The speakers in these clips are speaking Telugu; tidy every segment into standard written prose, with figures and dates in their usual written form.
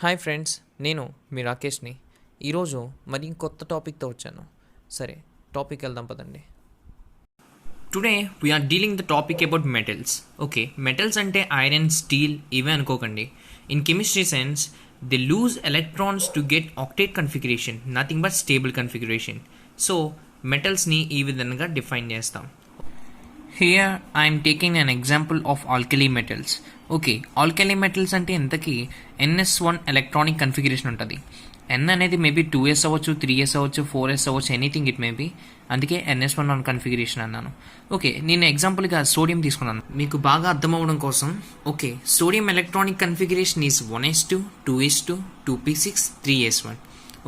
హాయ్ ఫ్రెండ్స్, నేను మీ రాకేష్ని. ఈరోజు మరి కొత్త టాపిక్తో వచ్చాను. సరే, టాపిక్ వెళ్దాం పదండి. Today we are dealing the topic about metals. Okay, metals అంటే ఐరన్, స్టీల్ ఇవే అనుకోకండి. In chemistry sense they lose electrons to get octet configuration, nothing but stable configuration. So మెటల్స్ని ఈ విధంగా డిఫైన్ చేస్తాం. Here I'm taking an example of alkali metals. Okay, alkali metals అంటే ఇంతకీ NS1 ఎలక్ట్రానిక్ కన్ఫిగరేషన్ ఉంటుంది. N అనేది మేబీ 2s అవ్వచ్చు, 3s అవ్వచ్చు, 4s అవ్వచ్చు, ఎనీథింగ్ ఇట్ మేబీ. అందుకే NS1 కన్ఫిగరేషన్ అన్నాను. ఓకే, నేను ఎగ్జాంపుల్గా సోడియం తీసుకున్నాను మీకు బాగా అర్థమవడం కోసం. Okay, sodium electronic configuration is 1s2, 2s2, 2p6, 3s1.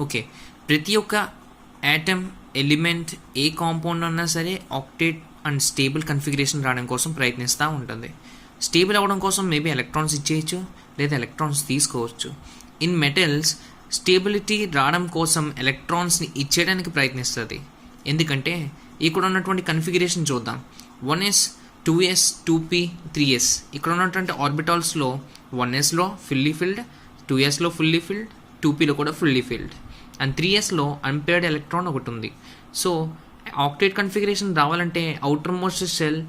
Okay, ప్రతి ఒక్క యాటమ్, ఎలిమెంట్, ఏ కాంపౌండ్ అన్నా సరే ఆక్టేట్ అండ్ స్టేబుల్ కన్ఫిగరేషన్ రావడం కోసం ప్రయత్నిస్తూ ఉంటుంది. స్టేబుల్ అవ్వడం కోసం మేబీ ఎలక్ట్రాన్స్ ఇచ్చేయచ్చు, లేదా ఎలక్ట్రాన్స్ తీసుకోవచ్చు. ఇన్ మెటల్స్ స్టేబిలిటీ రావడం కోసం ఎలక్ట్రాన్స్ని ఇచ్చేయడానికి ప్రయత్నిస్తుంది. ఎందుకంటే ఇక్కడ ఉన్నటువంటి కన్ఫిగరేషన్ చూద్దాం. 1s, 2s, 2p, 3s. ఇక్కడ ఉన్నటువంటి ఆర్బిటాల్స్లో 1sలో ఫుల్లీ ఫిల్డ్, 2sలో ఫుల్లీ ఫిల్డ్, 2pలో కూడా ఫుల్లీ ఫిల్డ్, అండ్ 3sలో అన్పేర్డ్ ఎలక్ట్రాన్ ఒకటి ఉంది. సో ఆక్టేట్ కన్ఫిగరేషన్ రావాలంటే అవుటర్ మోస్ట్ షెల్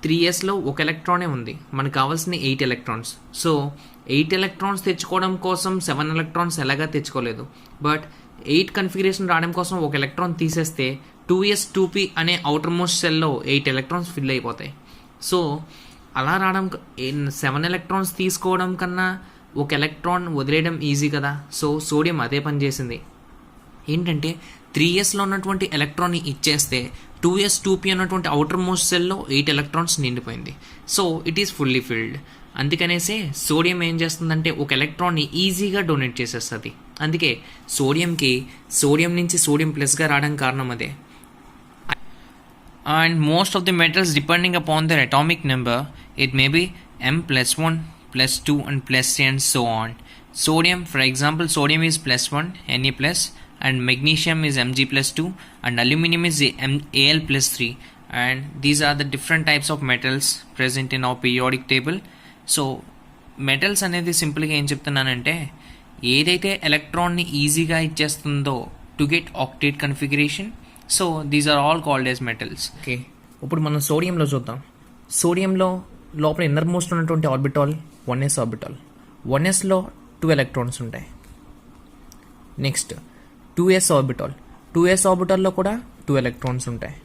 3sలో ఒక ఎలక్ట్రానే ఉంది, మనకు కావాల్సిన 8 ఎలక్ట్రాన్స్. సో 8 ఎలక్ట్రాన్స్ తెచ్చుకోవడం కోసం 7 ఎలక్ట్రాన్స్ ఎలాగా తెచ్చుకోలేదు. బట్ 8 కన్ఫిగరేషన్ రావడం కోసం ఒక ఎలక్ట్రాన్ తీసేస్తే 2s, 2p అనే అవుటర్ మోస్ట్ సెల్లో 8 ఎలక్ట్రాన్స్ ఫిల్ అయిపోతాయి. సో అలా రావడం 7 ఎలక్ట్రాన్స్ తీసుకోవడం కన్నా ఒక ఎలక్ట్రాన్ వదిలేయడం ఈజీ కదా. సో సోడియం అదే పని చేసింది. ఏంటంటే 3sలో ఉన్నటువంటి ఎలక్ట్రాన్ని ఇచ్చేస్తే 2s, 2p అన్నటువంటి అవుటర్ మోస్ట్ సెల్లో 8 ఎలక్ట్రాన్స్ నిండిపోయింది. So it is fully filled. అందుకనేసే సోడియం ఏం చేస్తుందంటే ఒక ఎలక్ట్రాన్ని ఈజీగా డొనేట్ చేసేస్తుంది. అందుకే సోడియం నుంచి సోడియం ప్లస్గా రావడానికి కారణం అదే. And most of the metals depending upon there atomic number it may be M+1, +2 and +3 and so on. Sodium, for example, sodium is +1, Na+, and magnesium is Mg+2, and aluminum is Al+3, and these are the different types of metals present in our periodic table. So metals అనేది సింపుల్గా ఏం చెప్తున్నానంటే ఏదైతే ఎలక్ట్రాన్ని ఈజీగా ఇచ్చేస్తుందో to get octet configuration, so these are all called as metals. Okay, ఇప్పుడు మనం సోడియంలో చూద్దాం. సోడియంలో లోపల ఇన్నర్ మోస్ట్ ఉన్నటువంటి ఆర్బిటాల్ 1s ఆర్బిటాల్. 1sలో 2 ఎలక్ట్రాన్స్ ఉంటాయి. Next 2s orbital. 2s ఆర్బిటాల్లో కూడా 2 ఎలక్ట్రాన్స్ ఉంటాయి.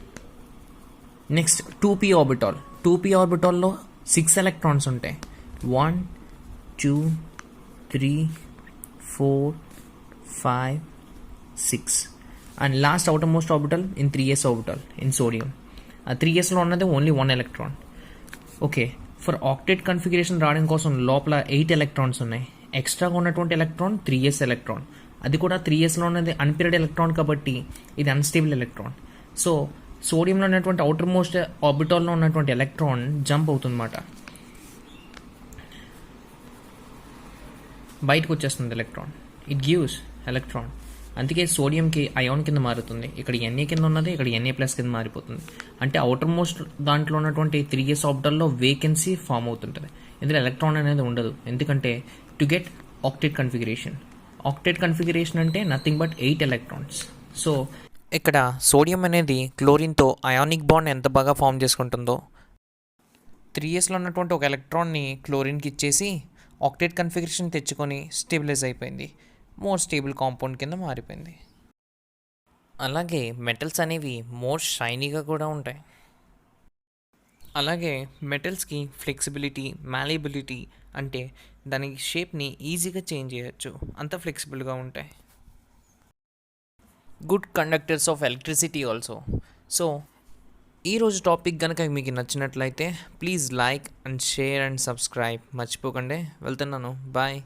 Next 2p orbital. 2p ఆర్బిటాల్లో 6 electrons ఉంటాయి. 1, 2, 3, 4, 5, 6. And last outer most orbital in 3s orbital in sodium. ఆ 3sలో ఉన్నది only 1 electron. Okay, for octet configuration రావడం కోసం లోపల 8 ఎలక్ట్రాన్స్ ఉన్నాయి. ఎక్స్ట్రాగా ఉన్నటువంటి ఎలక్ట్రాన్ 3s ఎలక్ట్రాన్. అది కూడా 3sలో ఉన్నది అన్పేర్డ్ ఎలక్ట్రాన్ కాబట్టి ఇది అన్స్టేబుల్ ఎలక్ట్రాన్. సో సోడియంలో ఉన్నటువంటి అవుటర్ మోస్ట్ ఆర్బిటాల్లో ఉన్నటువంటి ఎలక్ట్రాన్ జంప్ అవుతుందన్నమాట, బయటకు వచ్చేస్తుంది ఎలక్ట్రాన్. It gives electron. అందుకే సోడియంకి అయాన్ కింద మారుతుంది. ఇక్కడ Na కింద ఉన్నది ఇక్కడ Na+ కింద మారిపోతుంది. అంటే అవుటర్ మోస్ట్ దాంట్లో ఉన్నటువంటి 3s ఆర్బిటాల్లో వేకెన్సీ ఫామ్ అవుతుంటుంది. ఇందులో ఎలక్ట్రాన్ అనేది ఉండదు. ఎందుకంటే to get octet configuration. Octet configuration అంటే నథింగ్ బట్ 8 ఎలక్ట్రాన్స్. సో ఇక్కడ సోడియం అనేది క్లోరిన్తో అయానిక్ బాండ్ ఎంత బాగా ఫామ్ చేసుకుంటుందో 3sలో ఉన్నటువంటి ఒక ఎలక్ట్రాన్ని క్లోరిన్కి ఇచ్చేసి ఆక్టేట్ కన్ఫిగరేషన్ తెచ్చుకొని స్టెబిలైజ్ అయిపోయింది, మోర్ స్టేబుల్ కాంపౌండ్ కింద మారిపోయింది. అలాగే మెటల్స్ అనేవి మోర్ షైనీగా కూడా ఉంటాయి. అలాగే మెటల్స్కి ఫ్లెక్సిబిలిటీ, మ్యాలిబిలిటీ అంటే దాని షేప్ని ఈజీగా చేంజ్ చేయొచ్చు, అంత ఫ్లెక్సిబుల్గా ఉంటాయి. Good conductors of electricity also. So ఈరోజు టాపిక్ కనుక మీకు నచ్చినట్లయితే please like and share and subscribe మర్చిపోకండి. వెళ్తున్నాను, బాయ్.